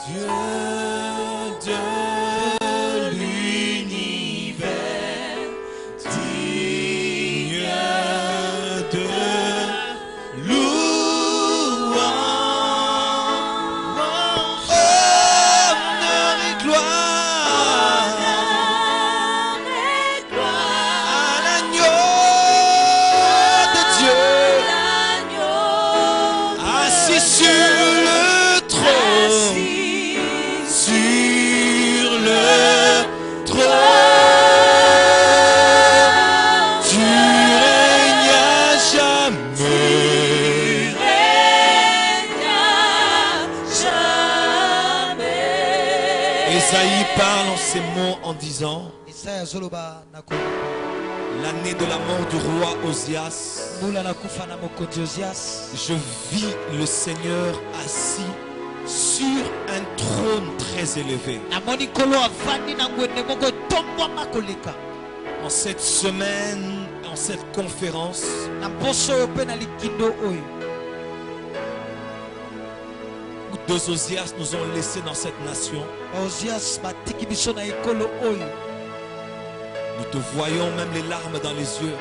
Dieu de l'univers, digne de louange, honneur et gloire à l'agneau de Dieu, assis sur le trône. Sur le trône, tu règnes à jamais. Ésaïe parle en ces mots en disant: l'année de la mort du roi Osias, je vis le Seigneur assis sur un trône très élevé. En cette semaine, en cette conférence, deux Osias nous ont laissés dans cette nation. Nous te voyons même les larmes dans les yeux,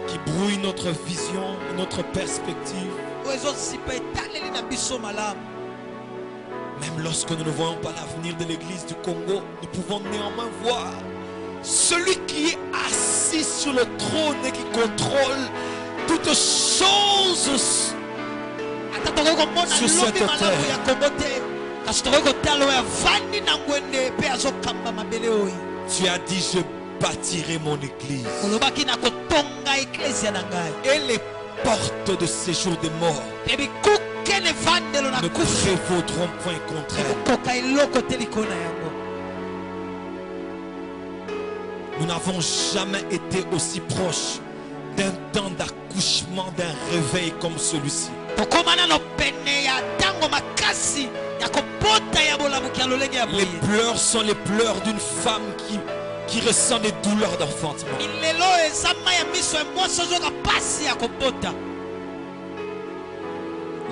qui brouillent notre vision, notre perspective. Même lorsque nous ne voyons pas l'avenir de l'église du Congo, nous pouvons néanmoins voir celui qui est assis sur le trône et qui contrôle toutes choses sur cette terre. Tu as dit: je bâtirai mon église et les portes de séjour des morts ne prévaudront point contre elle. Nous n'avons jamais été aussi proches d'un temps d'accouchement, d'un réveil comme celui-ci. Les pleurs sont les pleurs d'une femme qui ressent des douleurs d'enfantement.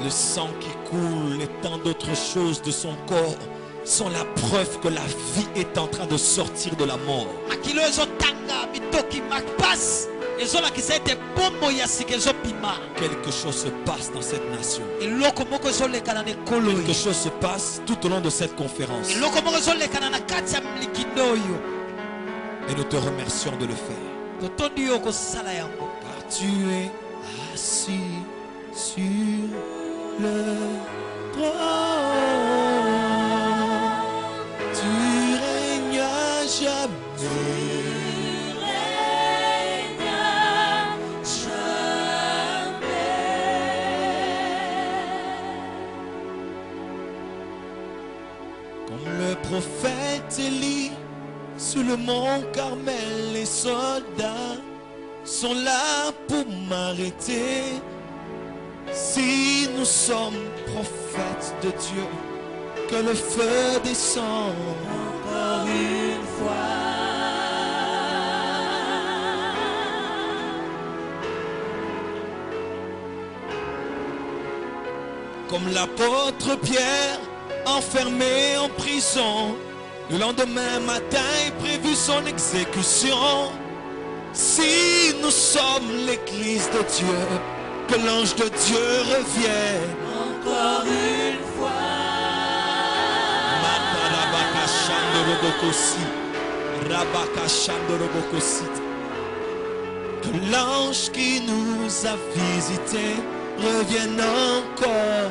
Le sang qui coule et tant d'autres choses de son corps sont la preuve que la vie est en train de sortir de la mort. Quelque chose se passe dans cette nation. Quelque chose se passe tout au long de cette conférence. Et nous te remercions de le faire. Car tu es assis sur le trône. Tu règnes à jamais. Le prophète Élie sur le mont Carmel, les soldats sont là pour m'arrêter. Si nous sommes prophètes de Dieu, que le feu descend encore une fois. Comme l'apôtre Pierre, enfermé en prison, le lendemain matin est prévu son exécution. Si nous sommes l'église de Dieu, que l'ange de Dieu revienne encore une fois. Que l'ange qui nous a visités revienne encore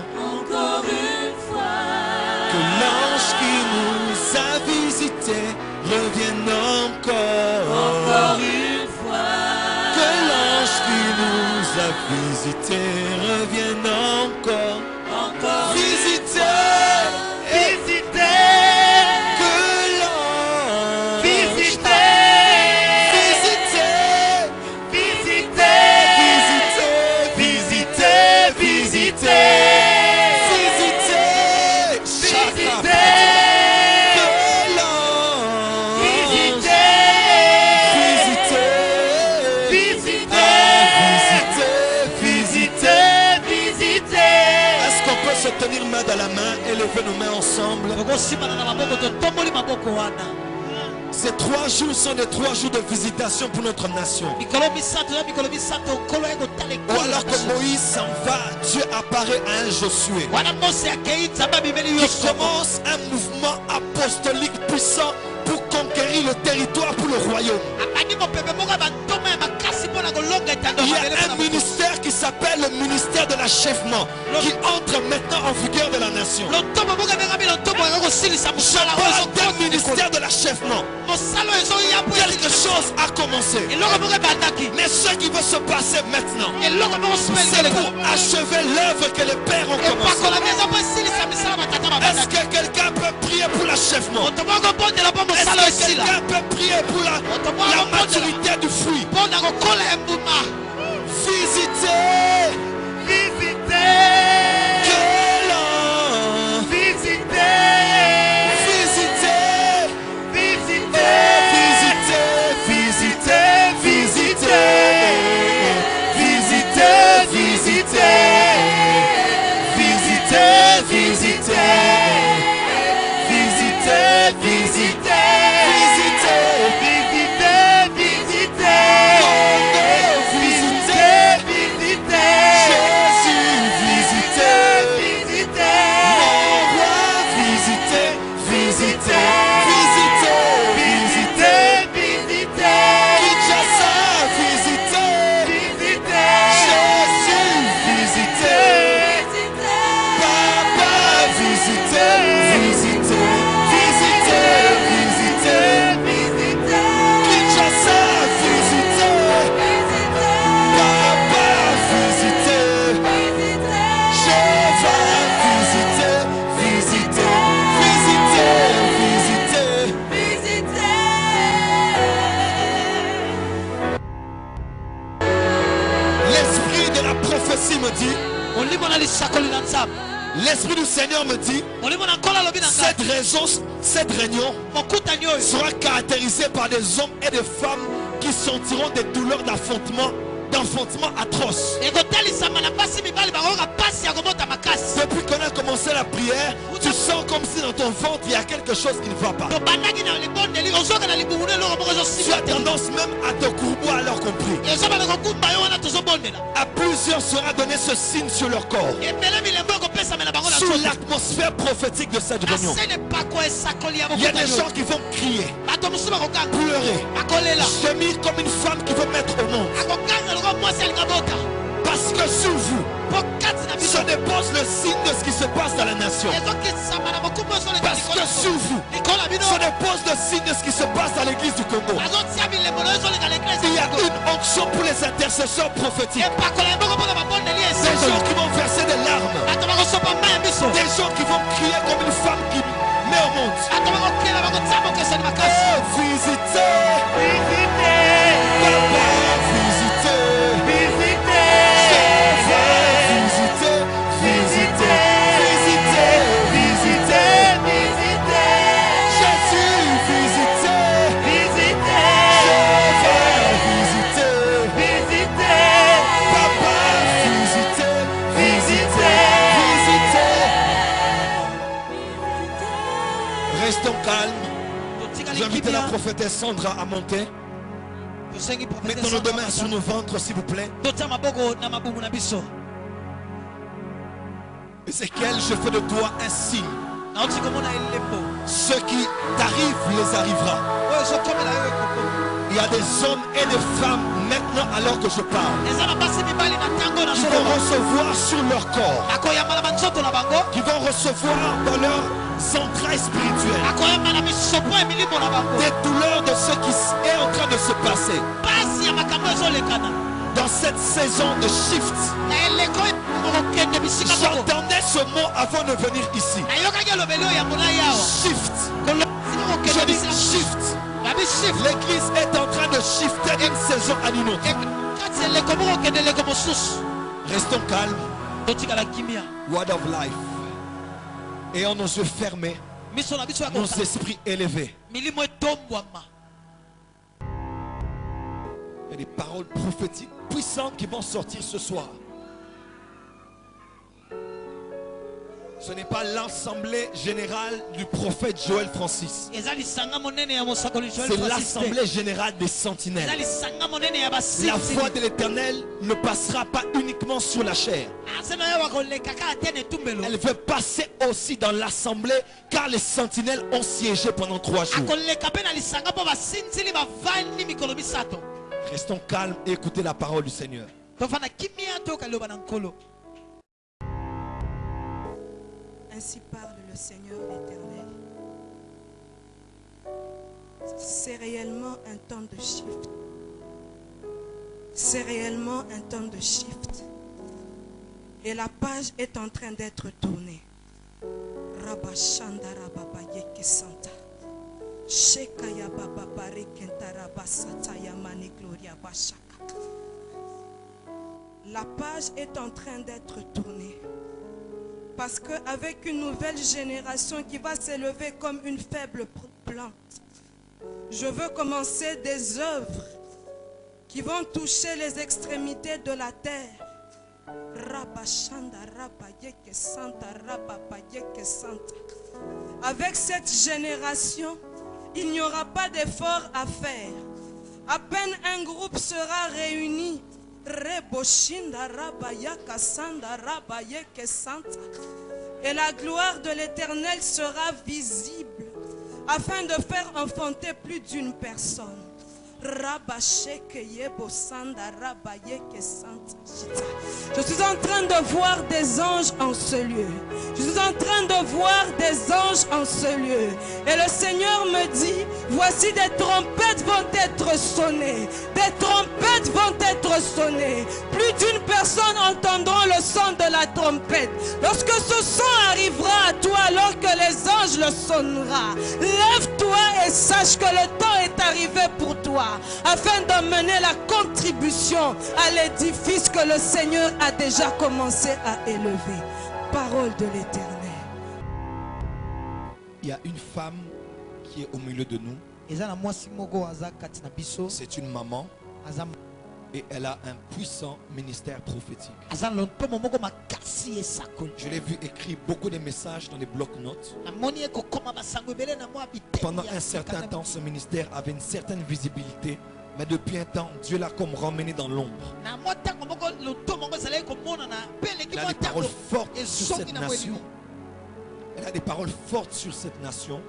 une fois. Que l'ange qui nous a visités revienne encore une fois. Que l'ange qui nous a visités revienne encore visiter. Que l'ange visiter. tenir main dans la main et lever nos mains ensemble. Ces 3 jours sont des 3 jours de visitation pour notre nation. Ou alors que Moïse s'en va, Dieu apparaît à un Josué qui commence un mouvement apostolique puissant pour conquérir le territoire pour le royaume. Il y a un ministère qui s'appelle le ministère de l'achèvement qui entre maintenant en vigueur de la nation. Je parle d'un ministère de l'achèvement. Quelque chose a commencé. Mais ce qui va se passer maintenant, c'est pour achever l'œuvre que les pères ont commencé. Est-ce que quelqu'un peut prier pour l'achèvement? Est-ce que quelqu'un peut prier pour la maturité du fruit? Visitez, visitez, que l'on visitez, visitez, visitez, visitez, visitez, visitez, visitez, visitez, visitez, visitez, visitez. L'Esprit du Seigneur me dit, cette réunion sera caractérisée par des hommes et des femmes qui sentiront des douleurs d'enfantement atroces. Depuis qu'on a commencé la prière, tu sens comme si dans ton ventre il y a quelque chose qui ne va pas. Tu as tendance même à te courber alors compris. À plusieurs sera donné ce signe sur leur corps. Sous l'atmosphère prophétique de cette réunion, il y a des gens qui vont crier, pleurer, gémir comme une femme qui veut mettre au monde. Parce que sur vous se dépose le signe de ce qui se passe dans la nation. Parce que sur vous se dépose le signe de ce qui se passe dans l'église du Congo. Il y a une onction pour les intercesseurs prophétiques. Des gens qui vont verser des larmes. Des gens qui vont crier comme une femme qui met au monde. Visitez, visitez, papa, visitez, visitez, visitez, visitez, visitez, visitez, visitez, Jésus, visitez, visitez, visitez, visitez, papa, visitez, visitez, visitez. Restons calmes. J'invite la prophétesse Sandra à monter. Mettons nos deux mains sur nos ventres, s'il vous plaît. Ézéchiel, je fais de toi un signe. Ce qui t'arrive les arrivera. Il y a des hommes et des femmes maintenant alors que je parle qui vont recevoir sur leur corps, qui vont recevoir dans leur entrailles spirituelles des douleurs de ce qui est en train de se passer dans cette saison de shift. J'entendais ce mot avant de venir ici. Shift. Je dis shift. L'église est en train de shifter d'une saison à une autre. Restons calmes. Word of life. Ayant nos yeux fermés, nos esprits élevés. Il y a des paroles prophétiques puissantes qui vont sortir ce soir. Ce n'est pas l'assemblée générale du prophète Joël Francis. C'est l'assemblée générale des sentinelles. La foi de l'Éternel ne passera pas uniquement sur la chair. Elle veut passer aussi dans l'assemblée, car les sentinelles ont siégé pendant 3 jours. Restons calmes et écoutez la parole du Seigneur. Ainsi parle le Seigneur l'Éternel. C'est réellement un temps de shift. C'est réellement un temps de shift. Et la page est en train d'être tournée. Rabashanda rababaye kesanta. Shekaya bababare kentara basata yamani gloria bashaka. La page est en train d'être tournée. Parce qu'avec une nouvelle génération qui va s'élever comme une faible plante, je veux commencer des œuvres qui vont toucher les extrémités de la terre. Avec cette génération, il n'y aura pas d'effort à faire. À peine un groupe sera réuni. Et la gloire de l'Éternel sera visible afin de faire enfanter plus d'une personne. Je suis en train de voir des anges en ce lieu. Je suis en train de voir des anges en ce lieu. Et le Seigneur me dit, voici des trompettes vont être sonnées. Des trompettes vont être sonnées. Plus d'une personne entendra le son de la trompette. Lorsque ce son arrivera à toi, alors que les anges le sonnera, lève-toi et sache que le temps est arrivé pour toi, afin d'emmener la contribution à l'édifice que le Seigneur a déjà commencé à élever. Parole de l'Éternel. Il y a une femme qui est au milieu de nous. C'est une maman. Et elle a un puissant ministère prophétique. Je l'ai vu écrire beaucoup de messages dans les blocs-notes. Pendant un certain temps, ce ministère avait une certaine visibilité. Mais depuis un temps, Dieu l'a comme ramené dans l'ombre. Elle a des paroles fortes sur cette nation. Elle a des paroles fortes sur cette nation.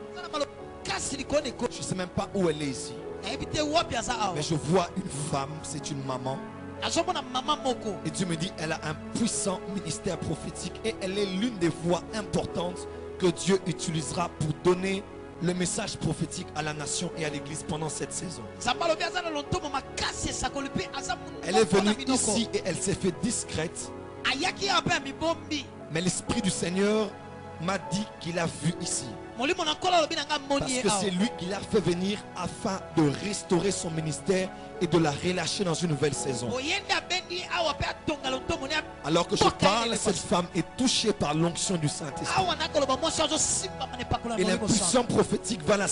Je ne sais même pas où elle est ici. Mais je vois une femme, c'est une maman. Et Dieu me dit, elle a un puissant ministère prophétique. Et elle est l'une des voix importantes que Dieu utilisera pour donner le message prophétique à la nation et à l'église pendant cette saison. Elle est venue ici et elle s'est fait discrète. Mais l'Esprit du Seigneur m'a dit qu'il a vu ici. Parce que c'est lui qui l'a fait venir afin de restaurer son ministère et de la relâcher dans une nouvelle saison. Alors que je parle, cette femme est touchée par l'onction du Saint-Esprit. Et l'impulsion prophétique va la